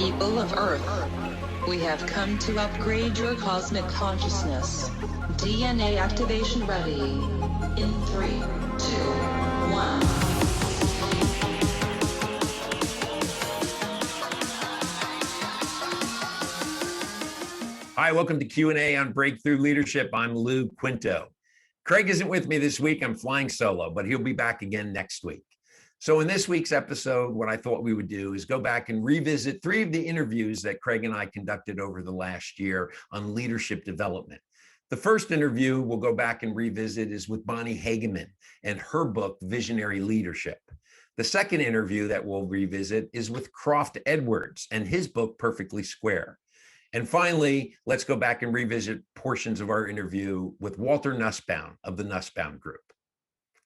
People of Earth, we have come to upgrade your cosmic consciousness. DNA activation ready. In 3, 2, 1. Hi, welcome to Q&A on Breakthrough Leadership. I'm Lou Quinto. Craig isn't with me this week. I'm flying solo, but he'll be back again next week. So in this week's episode, what I thought we would do is go back and revisit 3 of the interviews that Craig and I conducted over the last year on leadership development. The first interview we'll go back and revisit is with Bonnie Hagemann and her book, Visionary Leadership. The second interview that we'll revisit is with Croft Edwards and his book, Perfectly Square. And finally, let's go back and revisit portions of our interview with Walter Nussbaum of the Nussbaum Group.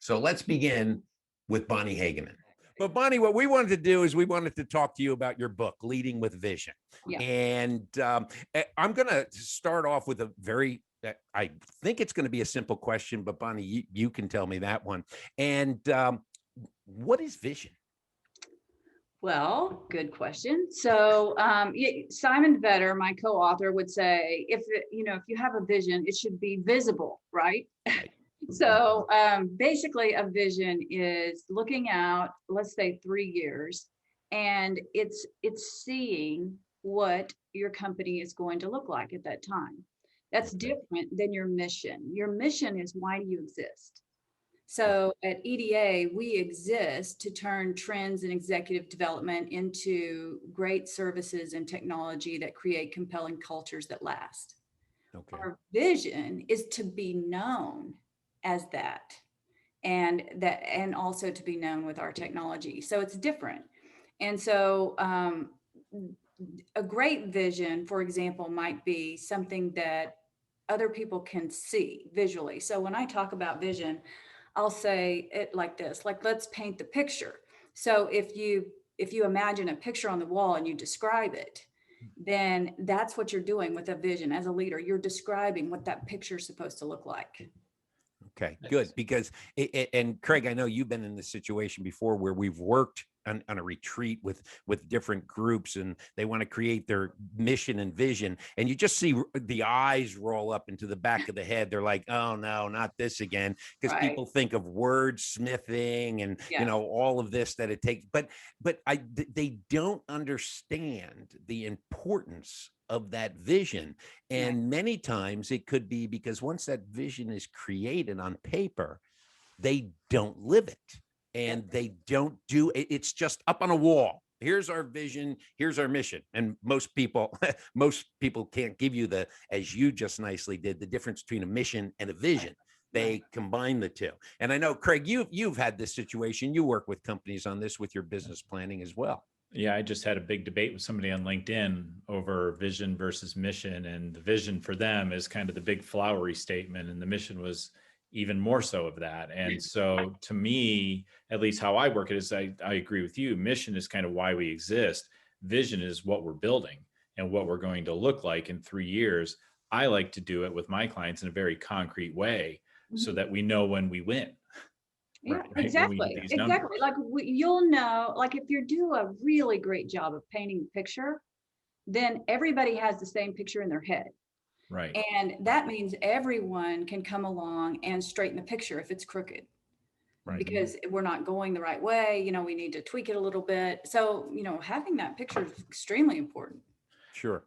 So let's begin with Bonnie Hagemann. But Bonnie, what we wanted to do is we wanted to talk to you about your book, Leading with Vision. Yeah. And I'm going to start off with a very, I think it's going to be a simple question, but Bonnie, you can tell me that one. And what is vision? Well, good question. So Simon Vetter, my co-author, would say, if you have a vision, it should be visible, right? So basically a vision is looking out, let's say 3 years, and it's seeing what your company is going to look like at that time. That's different than your mission. Your mission is, why do you exist? So at EDA, we exist to turn trends in executive development into great services and technology that create compelling cultures that last. Okay. Our vision is to be known as that, and also to be known with our technology. So it's different. And so a great vision, for example, might be something that other people can see visually. So when I talk about vision, I'll say it like this, like, let's paint the picture. So if you imagine a picture on the wall and you describe it, then that's what you're doing with a vision. As a leader, you're describing what that picture is supposed to look like. Okay, good. Because, and Craig, I know you've been in this situation before where we've worked on a retreat with different groups, and they want to create their mission and vision, and you just see the eyes roll up into the back of the head. They're like, oh no, not this again, because people think of wordsmithing and all of this that it takes, but they don't understand the importance of that vision. And many times it could be because once that vision is created on paper, they don't live it. And they don't do it. It's just up on a wall. Here's our vision. Here's our mission. And most people can't give you as you just nicely did, the difference between a mission and a vision. They combine the two. And I know, Craig, you've had this situation. You work with companies on this with your business planning as well. Yeah, I just had a big debate with somebody on LinkedIn over vision versus mission. And the vision for them is kind of the big flowery statement. And the mission was even more so of that. And so to me, at least how I work it is, I agree with you. Mission is kind of why we exist. Vision is what we're building and what we're going to look like in 3 years. I like to do it with my clients in a very concrete way so that we know when we win. Yeah, right? Exactly. Like you'll know, like if you do a really great job of painting the picture, then everybody has the same picture in their head. Right. And that means everyone can come along and straighten the picture if it's crooked. Right. Because we're not going the right way, we need to tweak it a little bit. So, having that picture is extremely important. Sure.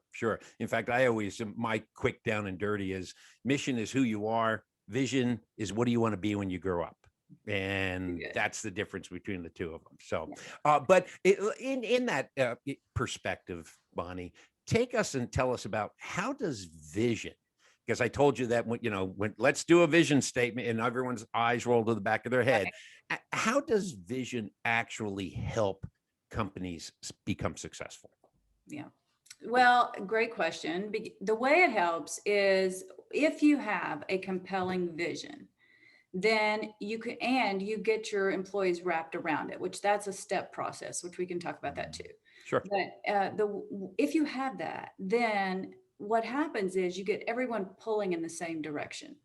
In fact, my quick down and dirty is mission is who you are. Vision is what do you want to be when you grow up? And that's the difference between the two of them. So, but in that perspective, Bonnie, take us and tell us about how does vision, because I told you that when let's do a vision statement and everyone's eyes roll to the back of their head. Right. How does vision actually help companies become successful? Yeah. Well, great question. The way it helps is if you have a compelling vision, then you get your employees wrapped around it, which that's a step process, which we can talk about that too. Sure. But if you have that, then what happens is you get everyone pulling in the same direction.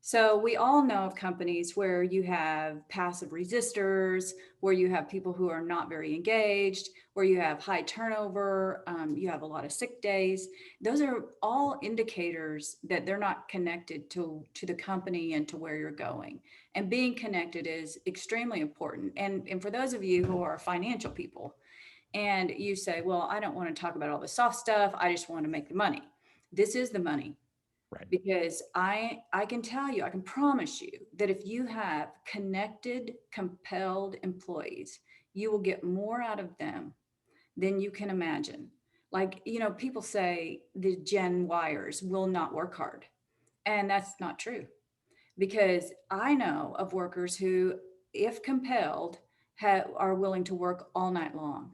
So we all know of companies where you have passive resistors, where you have people who are not very engaged, where you have high turnover, you have a lot of sick days. Those are all indicators that they're not connected to the company and to where you're going. And being connected is extremely important. And for those of you who are financial people and you say, well, I don't want to talk about all the soft stuff, I just want to make the money. This is the money. Right. Because I can tell you, I can promise you that if you have connected, compelled employees, you will get more out of them than you can imagine. Like, people say the Gen Yers will not work hard. And that's not true, because I know of workers who, if compelled, are willing to work all night long.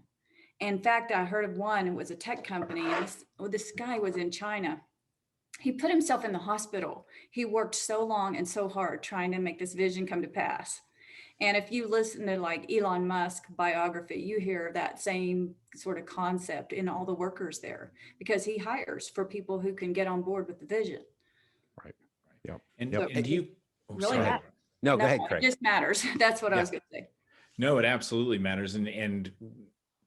In fact, I heard of one, it was a tech company, and this guy was in China. He put himself in the hospital. He worked so long and so hard trying to make this vision come to pass. And if you listen to like Elon Musk biography, you hear that same sort of concept in all the workers there, because he hires for people who can get on board with the vision. Right. Yep. And, So and do you, oh, really sorry. matters. No, go ahead, It Craig. just matters. That's what I Yeah. was going to say. No, it absolutely matters. And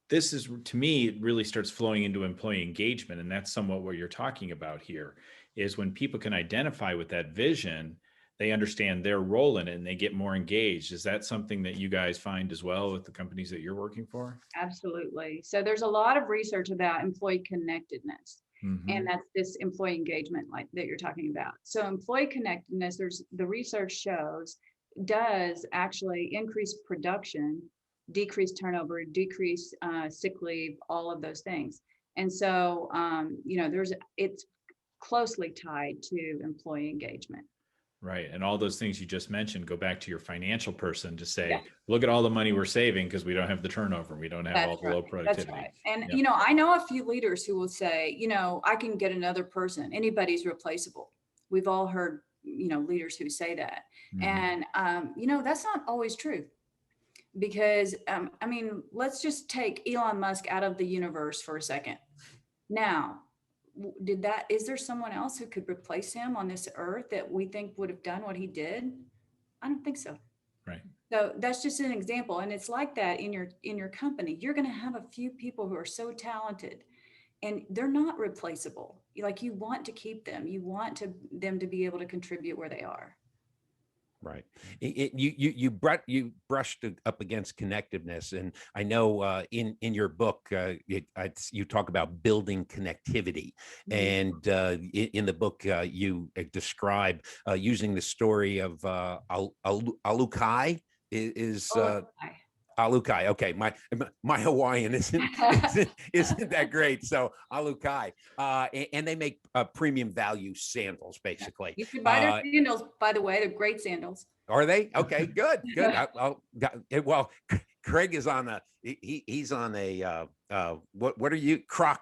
this is, to me, it really starts flowing into employee engagement. And that's somewhat what you're talking about here, is when people can identify with that vision, they understand their role in it and they get more engaged. Is that something that you guys find as well with the companies that you're working for? Absolutely. So there's a lot of research about employee connectedness. Mhm. And that's this employee engagement like that you're talking about. So employee connectedness, the research shows, does actually increase production, decrease turnover, decrease sick leave, all of those things. And so, it's closely tied to employee engagement. Right. And all those things you just mentioned go back to your financial person to say, Yeah. look at all the money we're saving because we don't have the turnover. We don't have all That's the low right. productivity. That's right. And, Yeah. I know a few leaders who will say, I can get another person. Anybody's replaceable. We've all heard, leaders who say that. Mhm. And, that's not always true. Because, let's just take Elon Musk out of the universe for a second. Now, is there someone else who could replace him on this earth that we think would have done what he did? I don't think so. Right. So that's just an example. And it's like that in your company. You're going to have a few people who are so talented and they're not replaceable. Like, you want to keep them. You want them to be able to contribute where they are. Right. You brushed up against connectiveness, and I know in your book you talk about building connectivity, and in the book you describe using the story of Alukai is. Alukai. Okay, my Hawaiian isn't that great. So Alukai, and they make premium value sandals, basically. You should buy their sandals, by the way. They're great sandals. Are they? Okay, good. Well, Craig is on he's on a what are you, Croc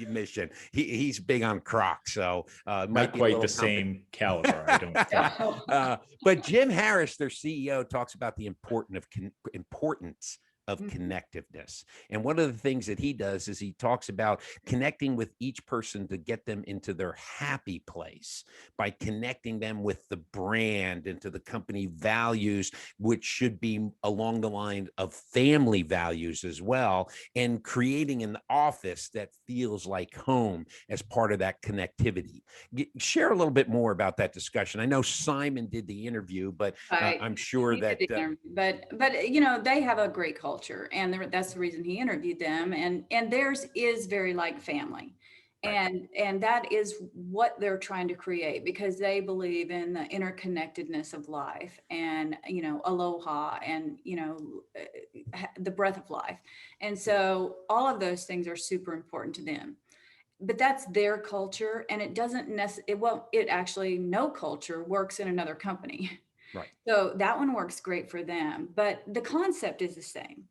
mission. He's big on Crocs, so not quite the same caliber, I don't think. But Jim Harris, their CEO, talks about the importance of connectiveness. And one of the things that he does is he talks about connecting with each person to get them into their happy place by connecting them with the brand and to the company values, which should be along the line of family values as well, and creating an office that feels like home as part of that connectivity. Share a little bit more about that discussion. I know Simon did the interview, but I'm sure that but they have a great culture, and that's the reason he interviewed them, and theirs is very like family. Right. And that is what they're trying to create, because they believe in the interconnectedness of life and aloha and the breath of life. And so all of those things are super important to them. But that's their culture, and it doesn't necessarily, no culture works in another company. Right. So that one works great for them, but the concept is the same.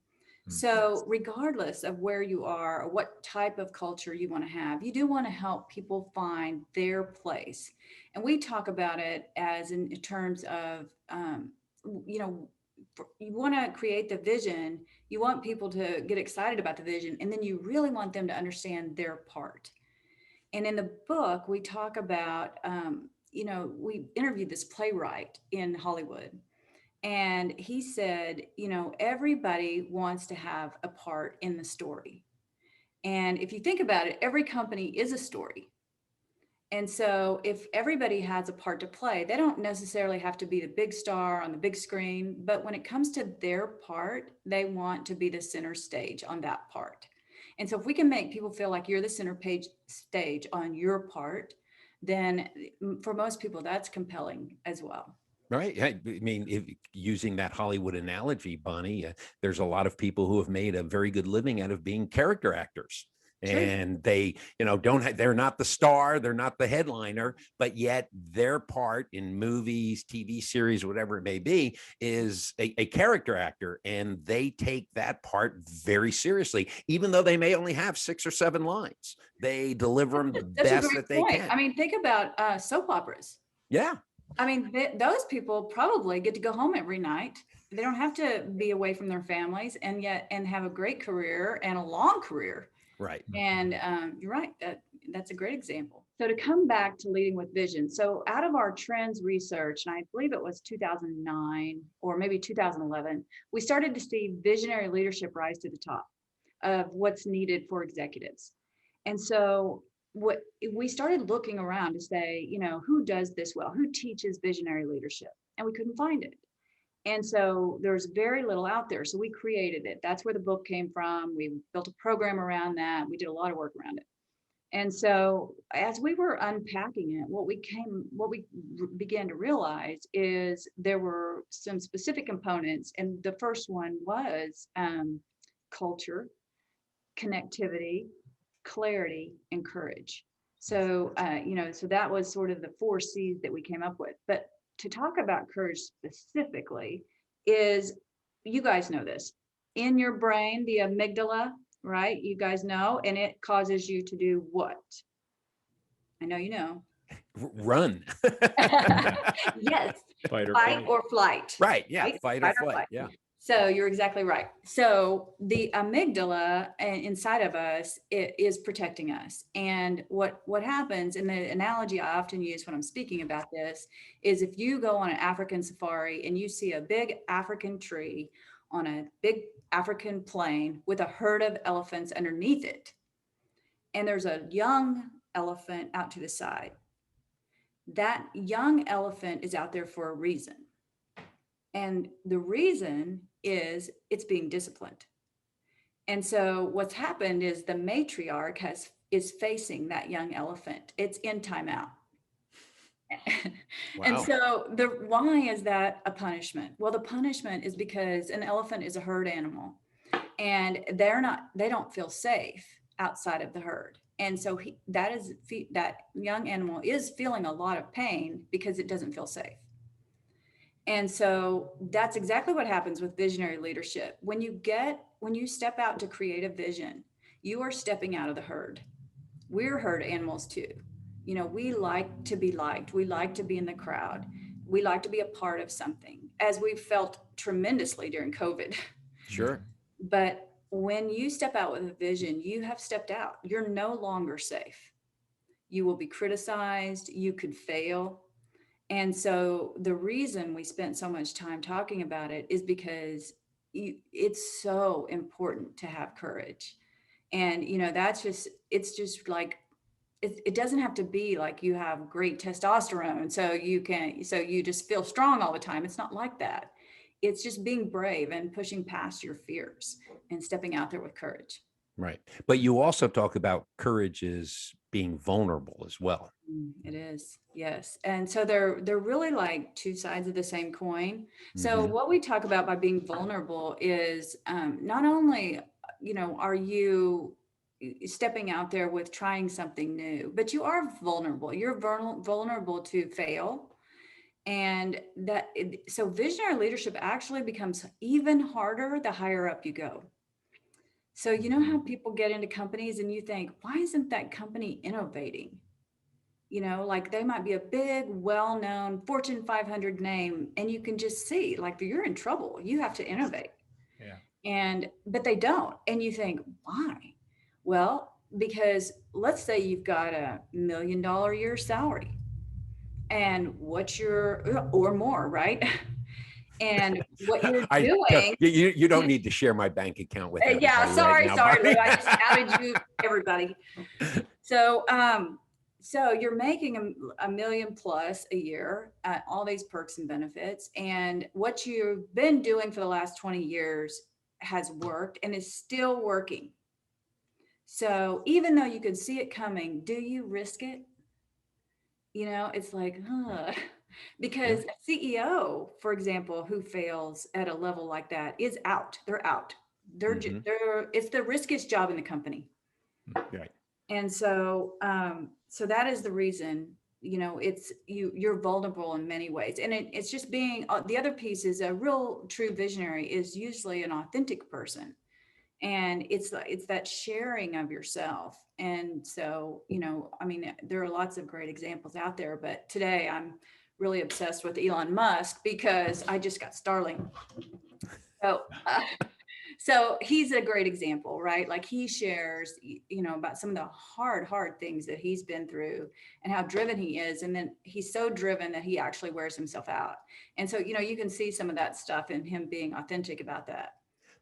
So regardless of where you are or what type of culture you want to have, you do want to help people find their place. And we talk about it as in terms of, you want to create the vision, you want people to get excited about the vision, and then you really want them to understand their part. And in the book, we talk about we interviewed this playwright in Hollywood, and he said, everybody wants to have a part in the story. And if you think about it, every company is a story. And so if everybody has a part to play, they don't necessarily have to be the big star on the big screen, but when it comes to their part, they want to be the center stage on that part. And so if we can make people feel like you're the center stage on your part, then for most people, that's compelling as well. Right. I mean, using that Hollywood analogy, Bonnie, there's a lot of people who have made a very good living out of being character actors. True. And they, they're not the star, they're not the headliner, but yet their part in movies, TV series, whatever it may be, is a character actor. And they take that part very seriously, even though they may only have 6 or 7 lines. They deliver them the best that they can. I mean, think about soap operas. Yeah. I mean, those people probably get to go home every night. They don't have to be away from their families and have a great career and a long career. Right. And you're right. That's a great example. So to come back to leading with vision. So out of our trends research, and I believe it was 2009 or maybe 2011, we started to see visionary leadership rise to the top of what's needed for executives. And so what we started looking around to say, who does this well? Who teaches visionary leadership? And we couldn't find it. And so there's very little out there. So we created it. That's where the book came from. We built a program around that. We did a lot of work around it. And so as we were unpacking it, what we began to realize is there were some specific components. And the first one was culture, connectivity, clarity, and courage. So, so that was sort of the 4 C's that we came up with. But to talk about courage specifically is, you guys know this, in your brain, the amygdala, right? You guys know, and it causes you to do what? I know you know. Run. Yes. Fight or flight. Right. Yeah. Right? Fight or flight. Yeah. So you're exactly right. So the amygdala inside of us is protecting us. And what happens, and the analogy I often use when I'm speaking about this, is if you go on an African safari and you see a big African tree on a big African plain with a herd of elephants underneath it, and there's a young elephant out to the side, that young elephant is out there for a reason. And the reason is it's being disciplined. And so what's happened is the matriarch is facing that young elephant. It's in timeout. Wow. And so why is that a punishment? Well, the punishment is because an elephant is a herd animal, and they don't feel safe outside of the herd. And so that young animal is feeling a lot of pain because it doesn't feel safe. And so that's exactly what happens with visionary leadership. When you step out to create a vision, you are stepping out of the herd. We're herd animals too. We like to be liked. We like to be in the crowd. We like to be a part of something, as we felt tremendously during COVID. Sure. But when you step out with a vision, you have stepped out. You're no longer safe. You will be criticized. You could fail. And so the reason we spent so much time talking about it is because it's so important to have courage. And, it's just like, it doesn't have to be like you have great testosterone, so you just feel strong all the time. It's not like that. It's just being brave and pushing past your fears and stepping out there with courage. Right. But you also talk about courage as being vulnerable as well. It is. Yes. And so they're really like 2 sides of the same coin. So what we talk about by being vulnerable is not only, are you stepping out there with trying something new, but you are vulnerable. You're vulnerable to fail. And so visionary leadership actually becomes even harder the higher up you go. So you know how people get into companies and you think, why isn't that company innovating? Like they might be a big, well-known Fortune 500 name, and you can just see like you're in trouble. You have to innovate. Yeah. But they don't. And you think, why? Well, because let's say you've got $1 million a year salary, and what you're, or more, right? And what you're I doing. you don't need to share my bank account with everybody. Yeah, sorry, right now, sorry, Bonnie. Lou, I just outed you, everybody. So, so you're making a million plus a year, all these perks and benefits, and what you've been doing for the last 20 years has worked and is still working. So even though you could see it coming, do you risk it? You know, it's like, because a CEO, for example, who fails at a level like that is out. They're out. Mhm. It's the riskiest job in the company. Right. And so, so that is the reason, you know, it's you're vulnerable in many ways. And it's just being, the other piece is a real true visionary is usually an authentic person. And it's that sharing of yourself. And so, you know, I mean, there are lots of great examples out there, but today I'm really obsessed with Elon Musk because I just got Starlink. So, so he's a great example, right? Like he shares, you know, about some of the hard things that he's been through and how driven he is. And then he's so driven that he actually wears himself out. And so, you know, you can see some of that stuff in him being authentic about that.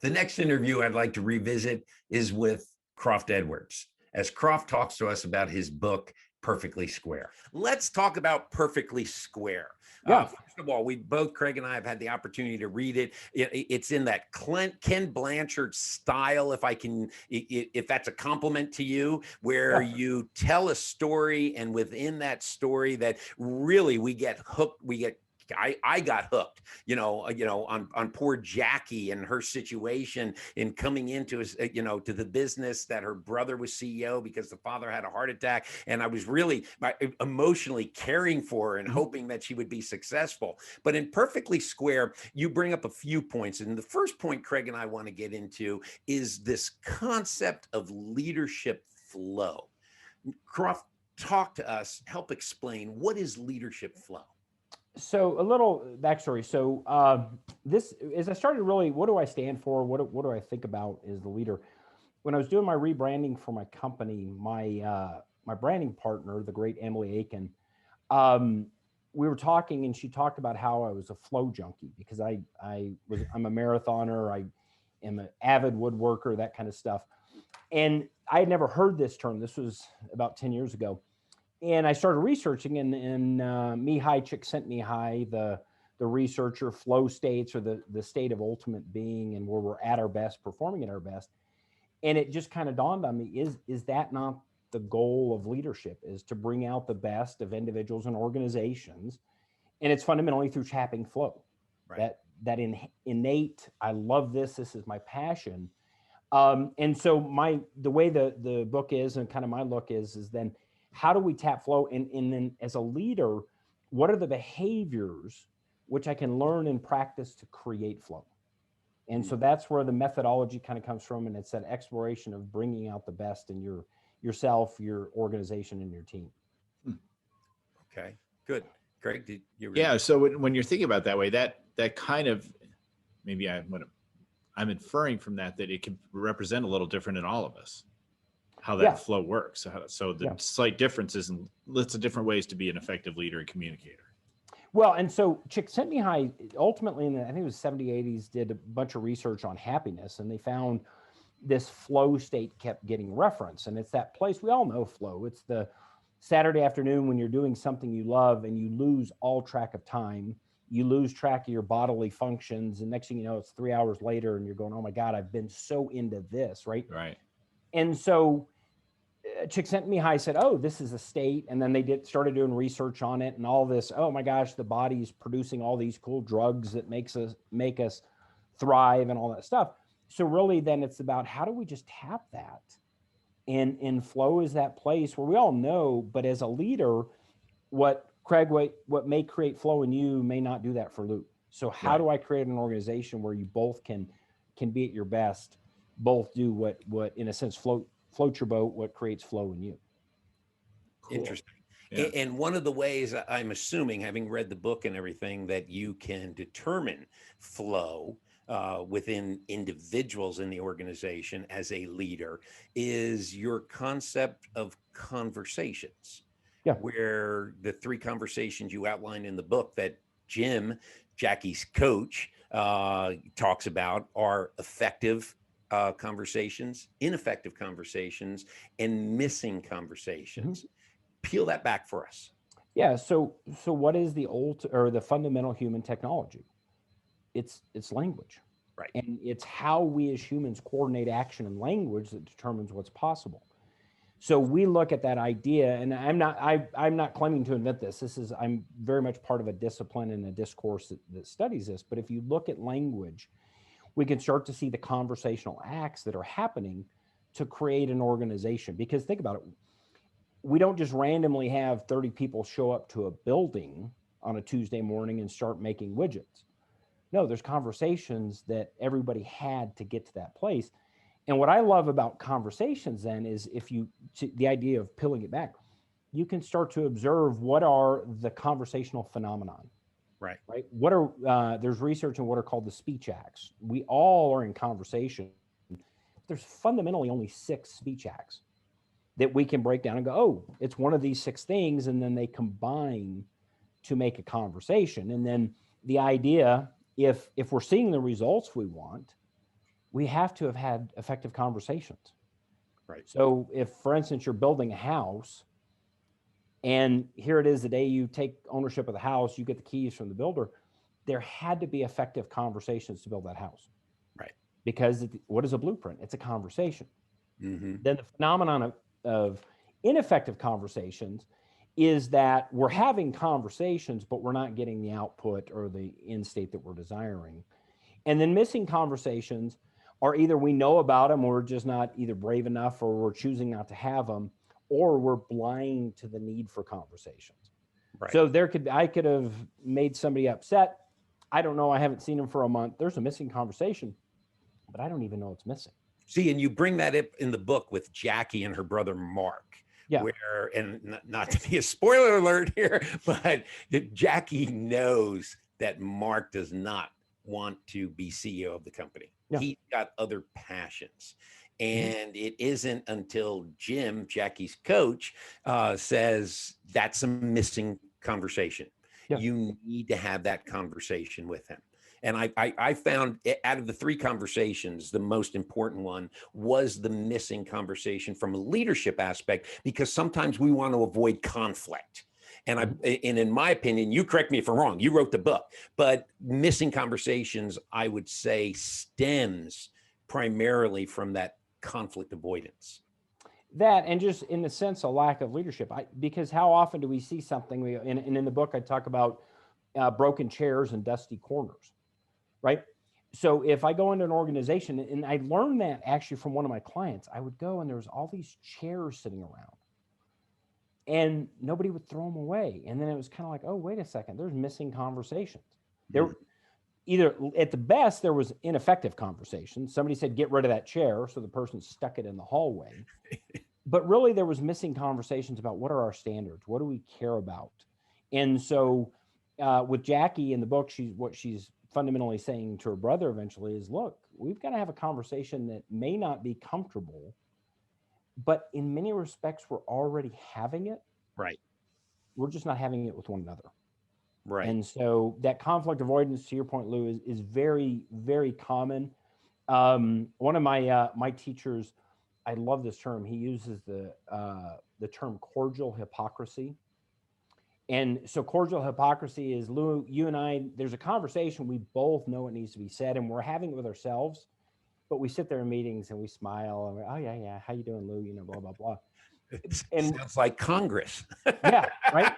The next interview I'd like to revisit is with Croft Edwards, as Croft talks to us about his book, Perfectly Square. Let's talk about Perfectly Square. Yeah. First of all, Craig and I have had the opportunity to read it. It's in that Ken Blanchard style, if that's a compliment to you, where you tell a story, and within that story that really we get hooked, I got hooked, on poor Jackie and her situation in coming into, to the business that her brother was CEO because the father had a heart attack. And I was really emotionally caring for her and hoping that she would be successful. But in Perfectly Square, you bring up a few points. And the first point Craig and I want to get into is this concept of leadership flow. Croft, talk to us, help explain, what is leadership flow? So a little backstory. So this, as I started really, what do I stand for? What do I think about as the leader? When I was doing my rebranding for my company, my branding partner, the great Emily Aiken, we were talking, and she talked about how I was a flow junkie because I'm a marathoner. I am an avid woodworker, that kind of stuff. And I had never heard this term. This was about 10 years ago. And I started researching, and Mihaly Csikszentmihalyi, the researcher, flow states, or the state of ultimate being, and where we're at our best, performing at our best. And it just kind of dawned on me, is that not the goal of leadership, is to bring out the best of individuals and organizations? And it's fundamentally through tapping flow. Right. That innate, I love this is my passion. And so the way the book is, and kind of my look is then, how do we tap flow? And then as a leader, what are the behaviors which I can learn and practice to create flow? And so that's where the methodology kind of comes from. And it's that exploration of bringing out the best in yourself, your organization, and your team. Okay, good. Craig, did you? Yeah. So when you're thinking about that way, that kind of, maybe I'm inferring from that it can represent a little different in all of us, how that flow works. So the slight differences and lots of different ways to be an effective leader and communicator. Well, and so Csikszentmihalyi ultimately in I think it was 70s, 80s, did a bunch of research on happiness, and they found this flow state kept getting referenced. And it's that place, we all know flow. It's the Saturday afternoon when you're doing something you love and you lose all track of time. You lose track of your bodily functions. And next thing you know, it's 3 hours later and you're going, oh my God, I've been so into this, right? Right. And so Csikszentmihalyi said, oh, this is a state. And then they started doing research on it and all this. Oh my gosh, the body's producing all these cool drugs that make us thrive and all that stuff. So really then it's about, how do we just tap that? And flow is that place where we all know, but as a leader, what may create flow in you may not do that for Luke. So how do I create an organization where you both can be at your best, both do what in a sense float your boat, what creates flow in you? Cool. Interesting. Yeah. And one of the ways, I'm assuming, having read the book and everything, that you can determine flow within individuals in the organization as a leader is your concept of conversations. Yeah. where the three conversations you outline in the book that Jim, Jackie's coach, talks about are effective conversations, ineffective conversations, and missing conversations. Peel that back for us. Yeah. So what is the the fundamental human technology? It's language. Right. And it's how we as humans coordinate action and language that determines what's possible. So we look at that idea, and I'm not claiming to invent this. I'm very much part of a discipline and a discourse that studies this. But if you look at language, we can start to see the conversational acts that are happening to create an organization. Because think about it, we don't just randomly have 30 people show up to a building on a Tuesday morning and start making widgets. No, there's conversations that everybody had to get to that place. And what I love about conversations then is the idea of peeling it back, you can start to observe what are the conversational phenomenon. Right. Right. What are there's research in what are called the speech acts. We all are in conversation. There's fundamentally only 6 speech acts that we can break down and go, oh, it's one of these 6 things, and then they combine to make a conversation. And then the idea, if we're seeing the results we want, we have to have had effective conversations. Right. So if, for instance, you're building a house, and here it is the day you take ownership of the house, you get the keys from the builder, there had to be effective conversations to build that house. Right. Because what is a blueprint? It's a conversation. Mm-hmm. Then the phenomenon of ineffective conversations is that we're having conversations, but we're not getting the output or the end state that we're desiring. And then missing conversations are either we know about them, or we're just not either brave enough, or we're choosing not to have them, or we're blind to the need for conversations. Right. So I could have made somebody upset. I don't know. I haven't seen them for a month. There's a missing conversation, but I don't even know it's missing. See, and you bring that up in the book with Jackie and her brother Mark. Yeah. Where, and not to be a spoiler alert here, but Jackie knows that Mark does not want to be CEO of the company. Yeah. He's got other passions. And it isn't until Jim, Jackie's coach, says that's a missing conversation. Yeah. You need to have that conversation with him. And I found out of the 3 conversations, the most important one was the missing conversation from a leadership aspect, because sometimes we want to avoid conflict. And in my opinion, you correct me if I'm wrong, you wrote the book, but missing conversations, I would say, stems primarily from that conflict avoidance. That, and just in the sense, a lack of leadership. Because how often do we see something, and in the book, I talk about broken chairs and dusty corners, right? So if I go into an organization, and I learned that actually from one of my clients, I would go and there was all these chairs sitting around, and nobody would throw them away. And then it was kind of like, oh, wait a second, there's missing conversations. There, either at the best, there was ineffective conversations. Somebody said, get rid of that chair. So the person stuck it in the hallway. But really there was missing conversations about what are our standards? What do we care about? And so with Jackie in the book, she's fundamentally saying to her brother eventually is, look, we've got to have a conversation that may not be comfortable, but in many respects, we're already having it. Right. We're just not having it with one another. Right. And so that conflict avoidance, to your point, Lou, is very, very common. One of my teachers, I love this term. He uses the term cordial hypocrisy. And so cordial hypocrisy is, Lou, you and I, there's a conversation we both know it needs to be said, and we're having it with ourselves, but we sit there in meetings and we smile and we're, oh yeah, how you doing, Lou? You know, blah, blah, blah. And sounds like Congress. Yeah, right.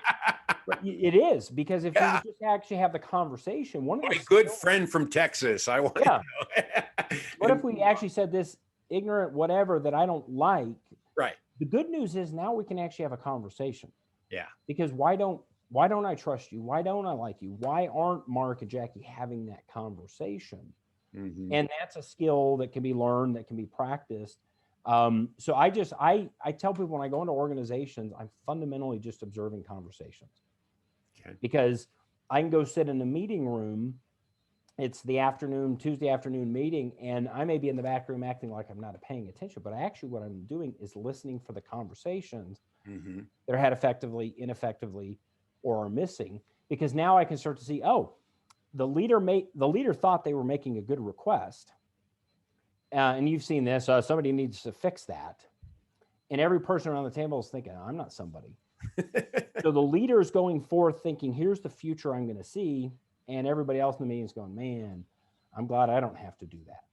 It is, because if we just actually have the conversation, my good friend from Texas, I want to know. What if we actually said this ignorant whatever that I don't like? Right. The good news is now we can actually have a conversation. Yeah. Because why don't I trust you? Why don't I like you? Why aren't Mark and Jackie having that conversation? Mm-hmm. And that's a skill that can be learned, that can be practiced. So I tell people when I go into organizations, I'm fundamentally just observing conversations. Okay. Because I can go sit in a meeting room. It's the Tuesday afternoon meeting, and I may be in the back room acting like I'm not paying attention, but actually what I'm doing is listening for the conversations Mhm. They're had effectively, ineffectively, or are missing, because now I can start to see, oh, the leader thought they were making a good request. And you've seen this, somebody needs to fix that. And every person around the table is thinking, I'm not somebody. So the leader is going forth thinking, here's the future I'm going to see. And everybody else in the meeting is going, man, I'm glad I don't have to do that.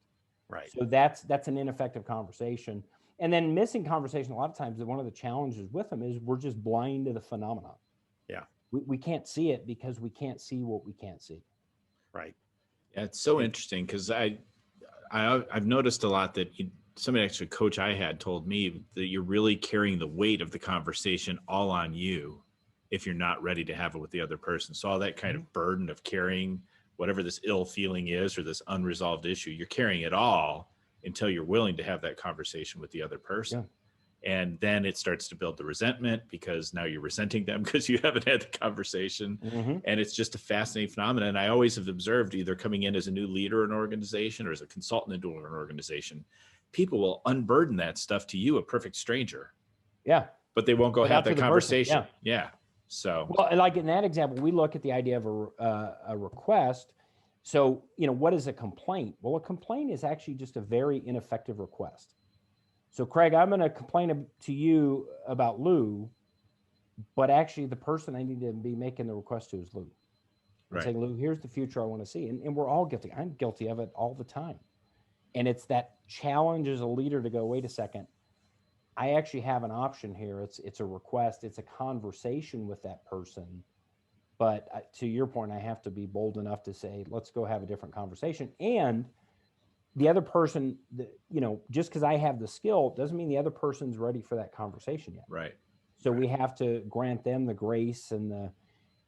Right. So that's an ineffective conversation. And then missing conversation, a lot of times, one of the challenges with them is we're just blind to the phenomenon. Yeah. We can't see it because we can't see what we can't see. Right. Yeah, it's so interesting because I've noticed a lot that somebody actually, a coach I had told me that you're really carrying the weight of the conversation all on you if you're not ready to have it with the other person. So all that kind of burden of carrying whatever this ill feeling is or this unresolved issue, you're carrying it all until you're willing to have that conversation with the other person. Yeah. And then it starts to build the resentment because now you're resenting them because you haven't had the conversation. And it's just a fascinating phenomenon. And I always have observed, either coming in as a new leader in an organization or as a consultant into an organization, people will unburden that stuff to you, a perfect stranger. Yeah. But they won't go have that conversation. Yeah. So, well, like in that example, we look at the idea of a request. So, what is a complaint? Well, a complaint is actually just a very ineffective request. So, Craig, I'm going to complain to you about Lou, but actually the person I need to be making the request to is Lou. I'm saying, Lou, here's the future I want to see. And we're all guilty. I'm guilty of it all the time. And it's that challenge as a leader to go, wait a second, I actually have an option here. It's a request. It's a conversation with that person. But to your point, I have to be bold enough to say, let's go have a different conversation. And the other person, just because I have the skill doesn't mean the other person's ready for that conversation yet. Right. So we have to grant them the grace and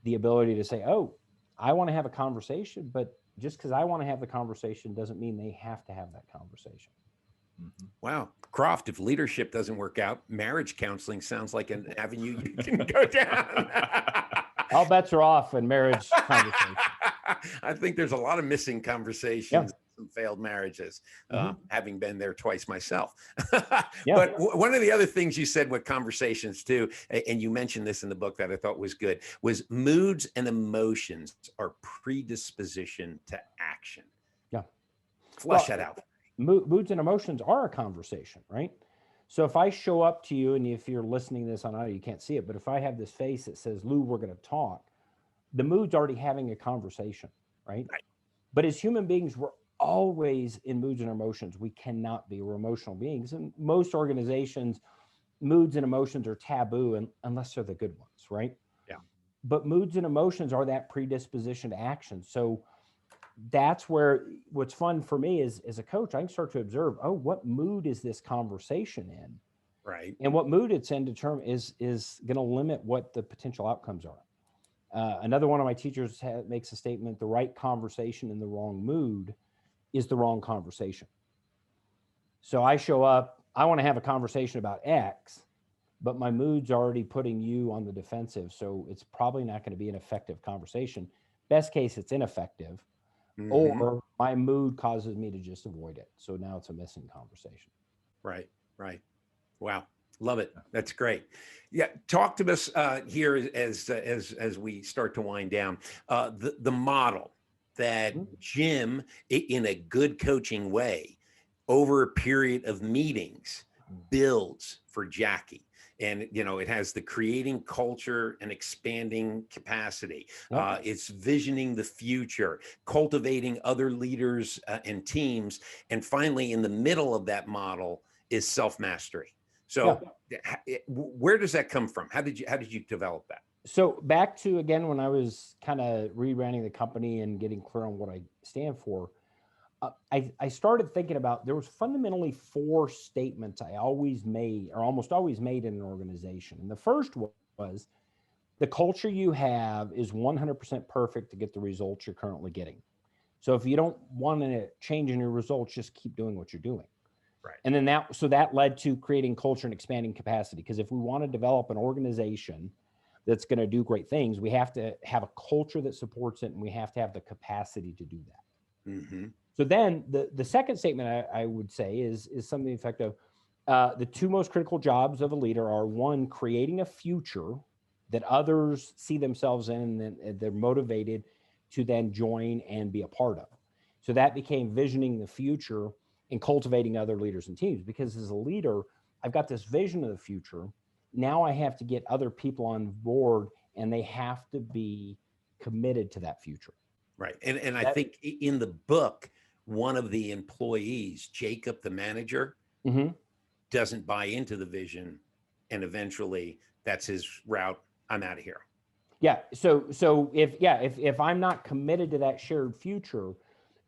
the ability to say, oh, I want to have a conversation, but just because I want to have the conversation doesn't mean they have to have that conversation. Wow. Croft, if leadership doesn't work out, marriage counseling sounds like an avenue you can go down. All bets are off in marriage conversation. I think there's a lot of missing conversations, some failed marriages, having been there twice myself. But one of the other things you said with conversations too, and you mentioned this in the book that I thought was good, was moods and emotions are predisposition to action. Yeah. Flesh that out. Moods and emotions are a conversation, right? So if I show up to you, and if you're listening to this on audio, you can't see it, but if I have this face that says, Lou, we're going to talk, the mood's already having a conversation, right? But as human beings, we're always in moods and emotions. We cannot be. We're emotional beings. And most organizations, moods and emotions are taboo unless they're the good ones, right? Yeah. But moods and emotions are that predisposition to action. So that's where what's fun for me is, as a coach, I can start to observe, oh, what mood is this conversation in? Right. And what mood it's in is going to limit what the potential outcomes are. Another one of my teachers makes a statement: the right conversation in the wrong mood is the wrong conversation. So I show up, I want to have a conversation about X, but my mood's already putting you on the defensive. So it's probably not going to be an effective conversation. Best case, it's ineffective. Or my mood causes me to just avoid it. So now it's a missing conversation. Right. Wow. Love it. That's great. Yeah. Talk to us here as we start to wind down. The model that Jim, in a good coaching way, over a period of meetings, builds for Jackie. And, it has the creating culture and expanding capacity. It's visioning the future, cultivating other leaders and teams. And finally, in the middle of that model is self-mastery. So where does that come from? How did you develop that? So back to, again, when I was kind of rebranding the company and getting clear on what I stand for, I started thinking about, there was fundamentally 4 statements I always made, or almost always made, in an organization. And the first was, the culture you have is 100% perfect to get the results you're currently getting. So if you don't want to change in your results, just keep doing what you're doing. Right. And then that led to creating culture and expanding capacity. Because if we want to develop an organization that's going to do great things, we have to have a culture that supports it, and we have to have the capacity to do that. So then the second statement I would say is something effective. The two most critical jobs of a leader are, one, creating a future that others see themselves in and then they're motivated to then join and be a part of. So that became visioning the future and cultivating other leaders and teams. Because as a leader, I've got this vision of the future. Now I have to get other people on board, and they have to be committed to that future. Right. And I think in the book, one of the employees, Jacob, the manager, doesn't buy into the vision. And eventually that's his route. I'm out of here. Yeah. So if I'm not committed to that shared future,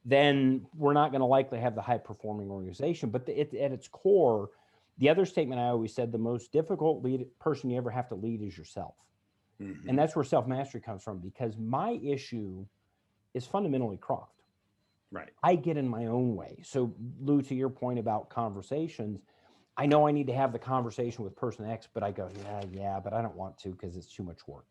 then we're not going to likely have the high performing organization. But at its core, the other statement I always said, the most difficult person you ever have to lead is yourself. And that's where self-mastery comes from, because my issue is fundamentally Croft. Right. I get in my own way. So Lou, to your point about conversations, I know I need to have the conversation with person X, but I go, yeah, but I don't want to because it's too much work.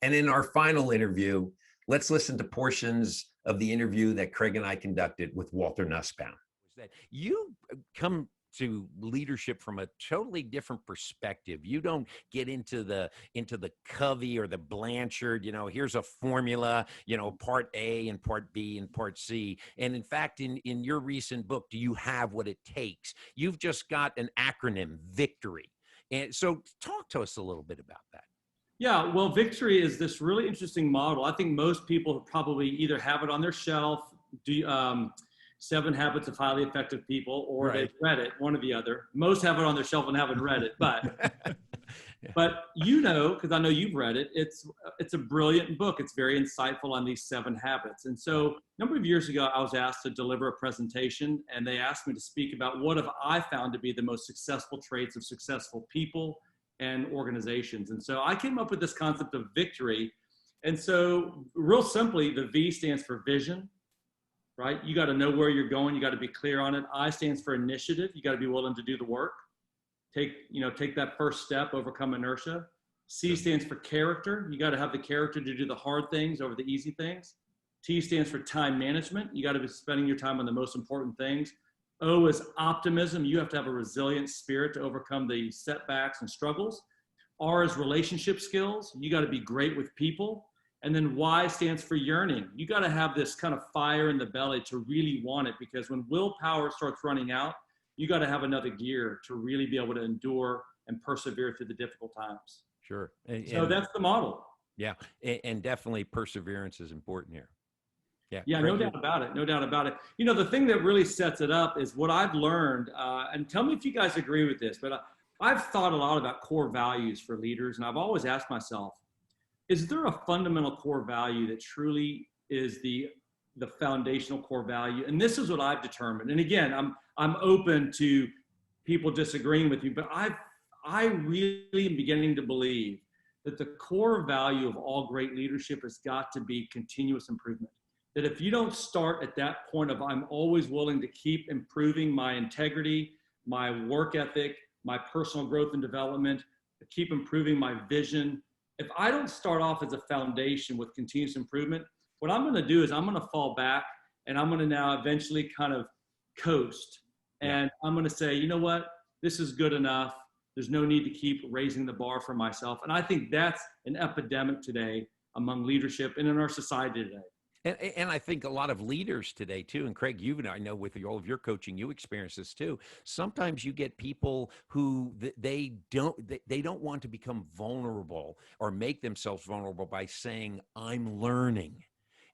And in our final interview, let's listen to portions of the interview that Craig and I conducted with Walter Nussbaum. That you come to leadership from a totally different perspective. You don't get into the Covey or the Blanchard, here's a formula, part A and part B and part C. And in fact, in your recent book, Do You Have What It Takes? You've just got an acronym, VICTORY. And so talk to us a little bit about that. Yeah, well, Victory is this really interesting model. I think most people probably either have it on their shelf, 7 Habits of Highly Effective People, or they've read it, one or the other. Most have it on their shelf and haven't read it, but but because I know you've read it, it's a brilliant book. It's very insightful on these 7 habits. And so a number of years ago, I was asked to deliver a presentation, and they asked me to speak about what have I found to be the most successful traits of successful people and organizations. And so I came up with this concept of victory. And so real simply, the V stands for vision, right? You got to know where you're going. You got to be clear on it. I stands for initiative. You got to be willing to do the work. Take that first step, overcome inertia. C stands for character. You got to have the character to do the hard things over the easy things. T stands for time management. You got to be spending your time on the most important things. O is optimism. You have to have a resilient spirit to overcome the setbacks and struggles. R is relationship skills. You got to be great with people. And then Y stands for yearning. You got to have this kind of fire in the belly to really want it, because when willpower starts running out, you got to have another gear to really be able to endure and persevere through the difficult times. Sure. So that's the model. Yeah. And definitely perseverance is important here. Yeah, no doubt about it. No doubt about it. The thing that really sets it up is what I've learned, and tell me if you guys agree with this, but I've thought a lot about core values for leaders, and I've always asked myself, is there a fundamental core value that truly is the foundational core value? And this is what I've determined. And again, I'm open to people disagreeing with me, but I really am beginning to believe that the core value of all great leadership has got to be continuous improvement. That if you don't start at that point of I'm always willing to keep improving my integrity, my work ethic, my personal growth and development, keep improving my vision. If I don't start off as a foundation with continuous improvement, what I'm going to do is I'm going to fall back, and I'm going to now eventually kind of coast. And I'm going to say, you know what, this is good enough. There's no need to keep raising the bar for myself. And I think that's an epidemic today among leadership and in our society today. And I think a lot of leaders today too, and Craig, I know with all of your coaching, you experience this too. Sometimes you get people who they don't want to become vulnerable or make themselves vulnerable by saying, I'm learning.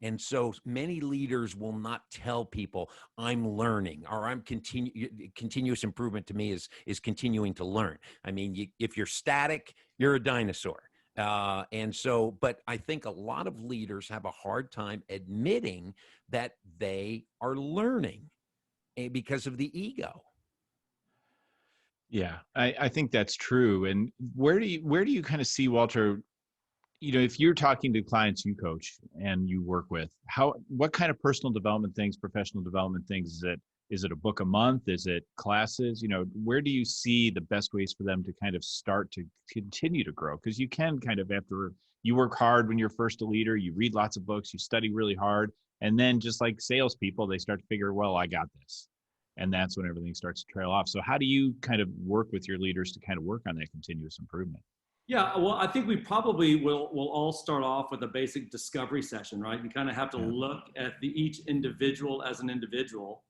And so many leaders will not tell people I'm learning, or continuous improvement to me is continuing to learn. I mean, if you're static, you're a dinosaur. But I think a lot of leaders have a hard time admitting that they are learning because of the ego. Yeah, I think that's true. And where do you kind of see, Walter, if you're talking to clients you coach and you work with, what kind of personal development things, professional development things is it a book a month? Is it classes? Where do you see the best ways for them to kind of start to continue to grow? Because you can kind of, after you work hard when you're first a leader, you read lots of books, you study really hard. And then just like salespeople, they start to figure, well, I got this. and that's when everything starts to trail off. So how do you kind of work with your leaders to kind of work on that continuous improvement? Yeah, well, I think we probably will all start off with a basic discovery session, right? You kind of have to look at each individual as an individual.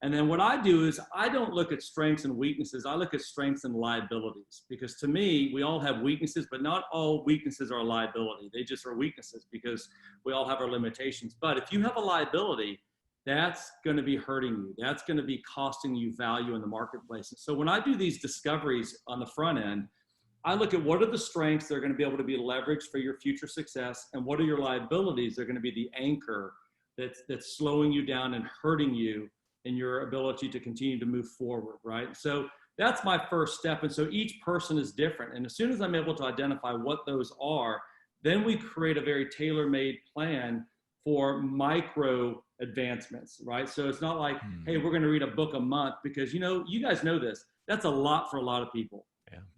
And then what I do is I don't look at strengths and weaknesses. I look at strengths and liabilities, because to me, we all have weaknesses, but not all weaknesses are a liability. They just are weaknesses because we all have our limitations. But if you have a liability, that's going to be hurting you. That's going to be costing you value in the marketplace. And so when I do these discoveries on the front end, I look at what are the strengths that are going to be able to be leveraged for your future success, and what are your liabilities that are going to be the anchor that's slowing you down and hurting you in your ability to continue to move forward, right? So that's my first step. And so each person is different. And as soon as I'm able to identify what those are, then we create a very tailor-made plan for micro advancements, right? So it's not like, hey, we're going to read a book a month, because, you guys know this. That's a lot for a lot of people.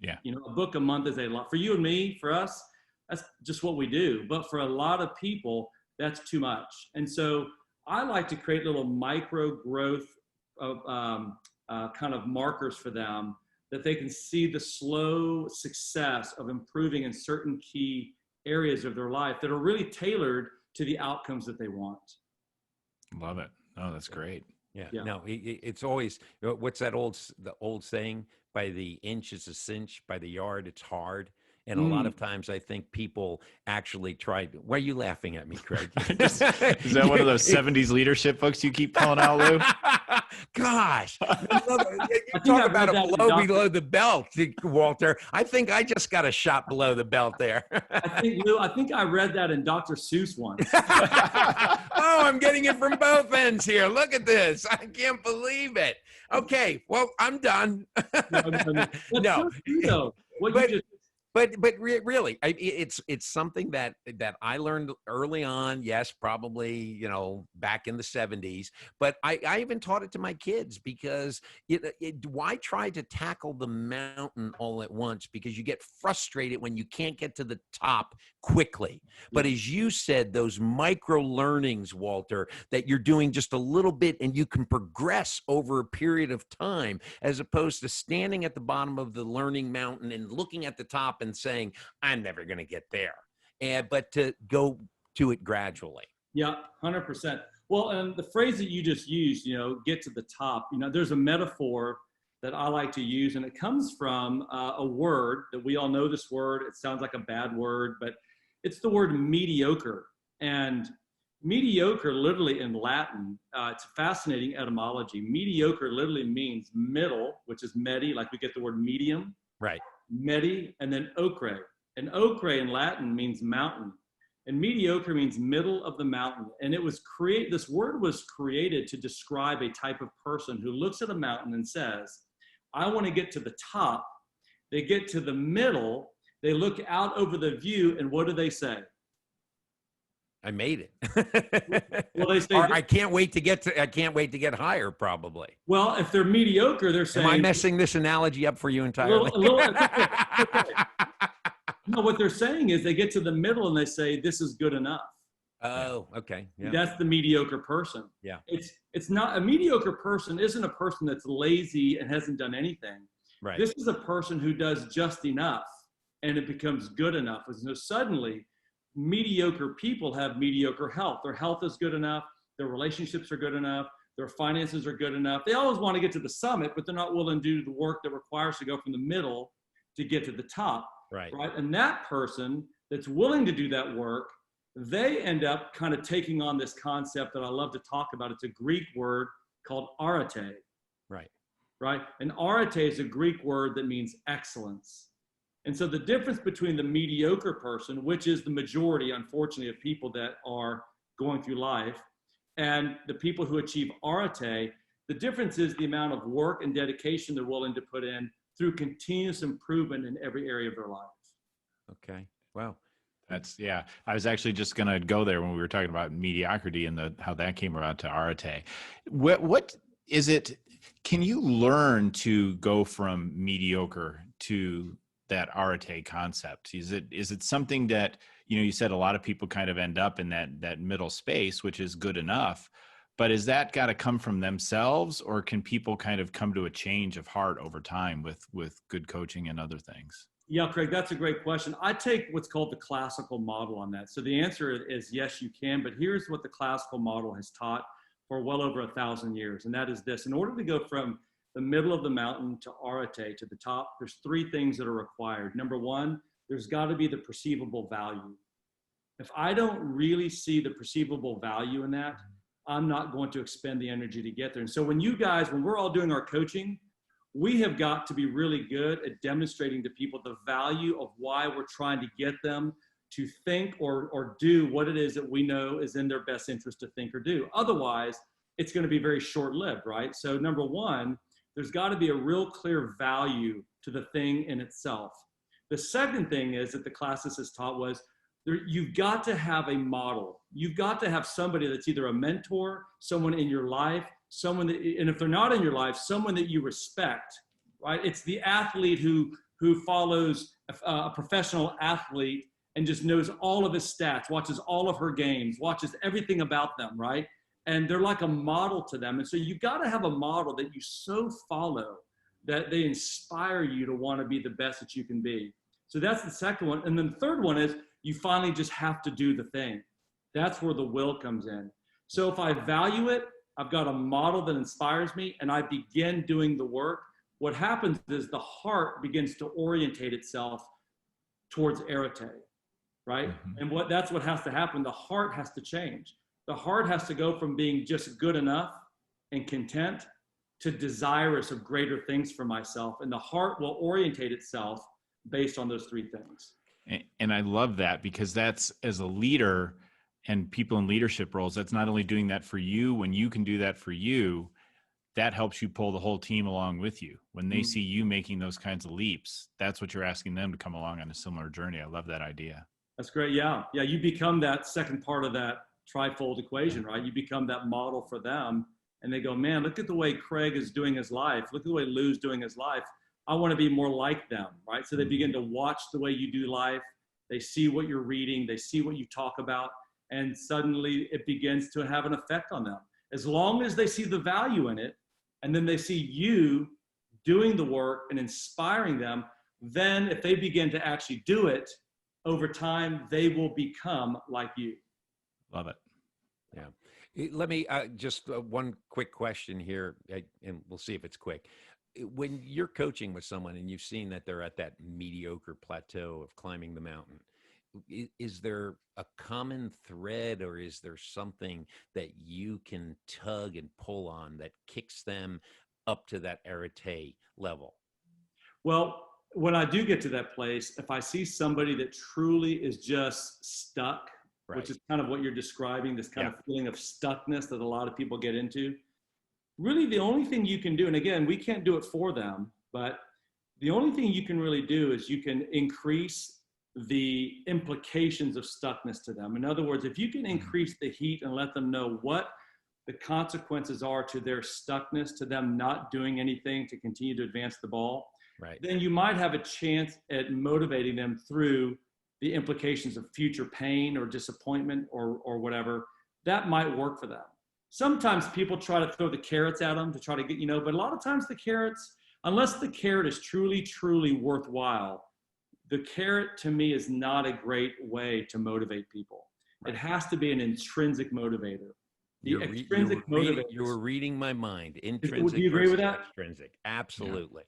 Yeah. A book a month is a lot. For you and me, for us, that's just what we do. But for a lot of people, that's too much. And so I like to create little micro growth of kind of markers for them, that they can see the slow success of improving in certain key areas of their life that are really tailored to the outcomes that they want. Love it. Oh, that's great. Yeah. No, it's always, what's the old saying? By the inch it's a cinch, by the yard it's hard. And a lot of times I think people actually try. Why are you laughing at me, Craig? Is that one of those 70s leadership books you keep pulling out, Lou? Gosh. You talk about a below the belt, Walter. I think I just got a shot below the belt there. I think I read that in Dr. Seuss once. Oh, I'm getting it from both ends here. Look at this. I can't believe it. Okay, well, I'm done. No. But really, it's something that I learned early on. Yes, probably back in the 70s. But I even taught it to my kids, because why try to tackle the mountain all at once? Because you get frustrated when you can't get to the top quickly. But as you said, those micro learnings, Walter, that you're doing just a little bit and you can progress over a period of time, as opposed to standing at the bottom of the learning mountain and looking at the top and saying, I'm never going to get there, but to go to it gradually. Yeah, 100%. Well, and the phrase that you just used, get to the top, there's a metaphor that I like to use, and it comes from a word that we all know. This word, it sounds like a bad word, but it's the word mediocre. And mediocre, literally in Latin, it's a fascinating etymology. Mediocre literally means middle, which is medi, like we get the word medium. Right. Medi, and then ocre. And ocre in Latin means mountain. And mediocre means middle of the mountain. And this word was created to describe a type of person who looks at a mountain and says, I want to get to the top. They get to the middle, they look out over the view, and what do they say? I made it. Well, they say, I can't wait to get higher, probably. Well, if they're mediocre, they're saying, am I messing this analogy up for you entirely? No, what they're saying is they get to the middle and they say, this is good enough. Oh, okay. Yeah. That's the mediocre person. Yeah. It's not, a mediocre person isn't a person that's lazy and hasn't done anything. Right. This is a person who does just enough and it becomes good enough. And so suddenly, mediocre people have mediocre health. Their health is good enough. Their relationships are good enough. Their finances are good enough. They always want to get to the summit, but they're not willing to do the work that requires to go from the middle to get to the top. Right. And that person that's willing to do that work, they end up kind of taking on this concept that I love to talk about. It's a Greek word called arete. Right. And arete is a Greek word that means excellence. And so the difference between the mediocre person, which is the majority, unfortunately, of people that are going through life, and the people who achieve arete, the difference is the amount of work and dedication they're willing to put in through continuous improvement in every area of their life. Okay. Wow. I was actually just going to go there when we were talking about mediocrity and how that came around to arete. What is it? Can you learn to go from mediocre to that arete concept? Is it something that, you said a lot of people kind of end up in that middle space, which is good enough, But is that got to come from themselves, or can people kind of come to a change of heart over time with good coaching and other things? Yeah, Craig, that's a great question. I take what's called the classical model on that. So the answer is yes, you can, but here's what the classical model has taught for well over 1,000 years. And that is this: in order to go from the middle of the mountain to arete, to the top, there's 3 things that are required. Number 1, there's got to be the perceivable value. If I don't really see the perceivable value in that, I'm not going to expend the energy to get there. And so when we're all doing our coaching, we have got to be really good at demonstrating to people the value of why we're trying to get them to think or do what it is that we know is in their best interest to think or do. Otherwise, it's going to be very short-lived, right? So number 1, there's got to be a real clear value to the thing in itself. The second thing is that the classicist taught was you've got to have a model. You've got to have somebody that's either a mentor, someone in your life, someone that, and if they're not in your life, someone that you respect, right? It's the athlete who follows a professional athlete and just knows all of his stats, watches all of her games, watches everything about them, right? And they're like a model to them. And so you've got to have a model that you so follow that they inspire you to want to be the best that you can be. So that's the second one. And then the third one is you finally just have to do the thing. That's where the will comes in. So if I value it, I've got a model that inspires me, and I begin doing the work. What happens is the heart begins to orientate itself towards arete, right? Mm-hmm. And that's what has to happen. The heart has to change. The heart has to go from being just good enough and content to desirous of greater things for myself. And the heart will orientate itself based on those 3 things. And I love that, because that's, as a leader and people in leadership roles, that's not only doing that for you. When you can do that for you, that helps you pull the whole team along with you. When they see you making those kinds of leaps, that's what you're asking them to come along on a similar journey. I love that idea. That's great. Yeah. Yeah. You become that second part of that trifold equation, right? You become that model for them, and they go, man, look at the way Craig is doing his life. Look at the way Lou's doing his life. I want to be more like them, right? So they begin to watch the way you do life. They see what you're reading. They see what you talk about. And suddenly it begins to have an effect on them. As long as they see the value in it, and then they see you doing the work and inspiring them, then if they begin to actually do it, over time, they will become like you. Love it. Yeah. Let me just one quick question here, and we'll see if it's quick. When you're coaching with someone and you've seen that they're at that mediocre plateau of climbing the mountain, is there a common thread, or is there something that you can tug and pull on that kicks them up to that arete level? Well, when I do get to that place, if I see somebody that truly is just stuck, Right. which is kind of what you're describing, this kind of feeling of stuckness that a lot of people get into, really the only thing you can do, and again, we can't do it for them, but the only thing you can really do is you can increase the implications of stuckness to them. In other words, if you can increase the heat and let them know what the consequences are to their stuckness, to them not doing anything to continue to advance the ball, Right. then you might have a chance at motivating them through the implications of future pain or disappointment or whatever. That might work for them. Sometimes people try to throw the carrots at them to try to get, but a lot of times the carrots, unless the carrot is truly, truly worthwhile, the carrot to me is not a great way to motivate people. Right. It has to be an intrinsic motivator. You were reading my mind. Intrinsic. Do you agree with that? Extrinsic. Absolutely.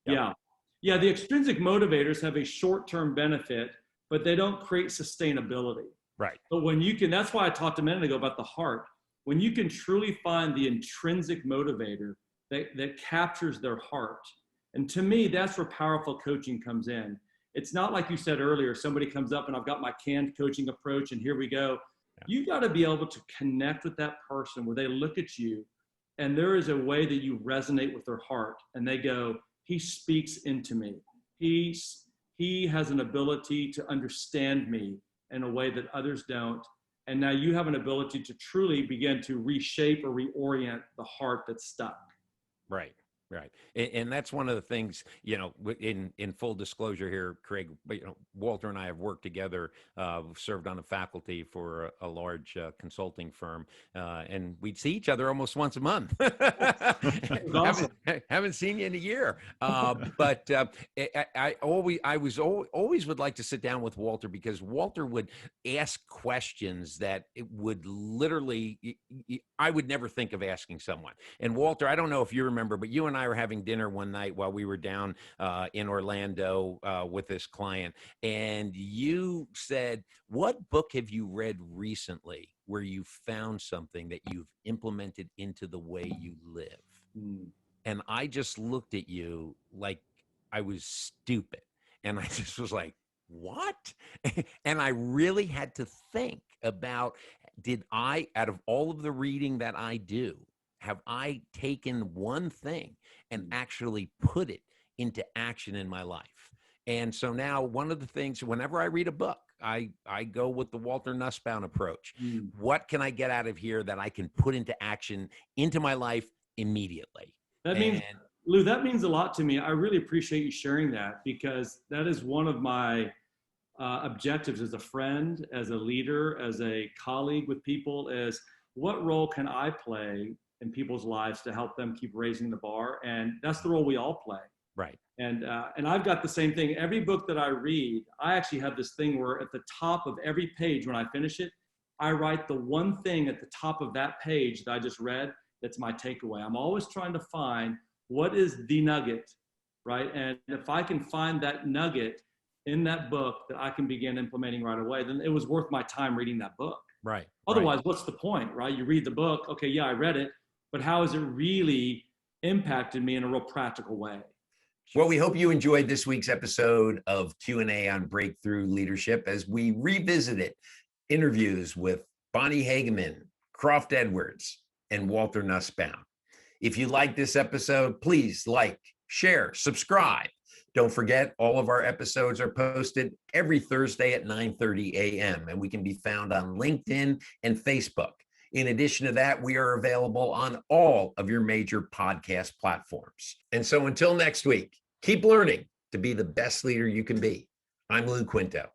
Yeah. Yeah. The extrinsic motivators have a short-term benefit, but they don't create sustainability. Right. But when you can, that's why I talked a minute ago about the heart. When you can truly find the intrinsic motivator that captures their heart. And to me, that's where powerful coaching comes in. It's not like you said earlier, somebody comes up and I've got my canned coaching approach and here we go. Yeah. You got to be able to connect with that person where they look at you and there is a way that you resonate with their heart and they go, he speaks into me. He has an ability to understand me in a way that others don't. And now you have an ability to truly begin to reshape or reorient the heart that's stuck. Right. Right. And that's one of the things, in full disclosure here, Craig, but, Walter and I have worked together, served on the faculty for a large consulting firm, and we'd see each other almost once a month. Awesome. Haven't seen you in a year. But I always would like to sit down with Walter, because Walter would ask questions that it would literally, I would never think of asking someone. And Walter, I don't know if you remember, but you and I were having dinner one night while we were down in Orlando with this client, and you said, "What book have you read recently where you found something that you've implemented into the way you live?" And I just looked at you like I was stupid, and I just was like, "What?" And I really had to think about, did I, out of all of the reading that I do, have I taken one thing and actually put it into action in my life? And so now, one of the things, whenever I read a book, I go with the Walter Nussbaum approach. What can I get out of here that I can put into action into my life immediately? That means, Lou, that means a lot to me. I really appreciate you sharing that, because that is one of my objectives as a friend, as a leader, as a colleague with people, is what role can I play in people's lives to help them keep raising the bar? And that's the role we all play. Right. And I've got the same thing. Every book that I read, I actually have this thing where at the top of every page, when I finish it, I write the one thing at the top of that page that I just read that's my takeaway. I'm always trying to find what is the nugget, right? And if I can find that nugget in that book that I can begin implementing right away, then it was worth my time reading that book. Right. Otherwise, what's the point, right? You read the book, okay, yeah, I read it, but how has it really impacted me in a real practical way? Well, we hope you enjoyed this week's episode of Q&A on Breakthrough Leadership, as we revisited interviews with Bonnie Hageman, Croft Edwards, and Walter Nussbaum. If you like this episode, please like, share, subscribe. Don't forget, all of our episodes are posted every Thursday at 9:30 a.m. and we can be found on LinkedIn and Facebook. In addition to that, we are available on all of your major podcast platforms. And so until next week, keep learning to be the best leader you can be. I'm Lou Quinto.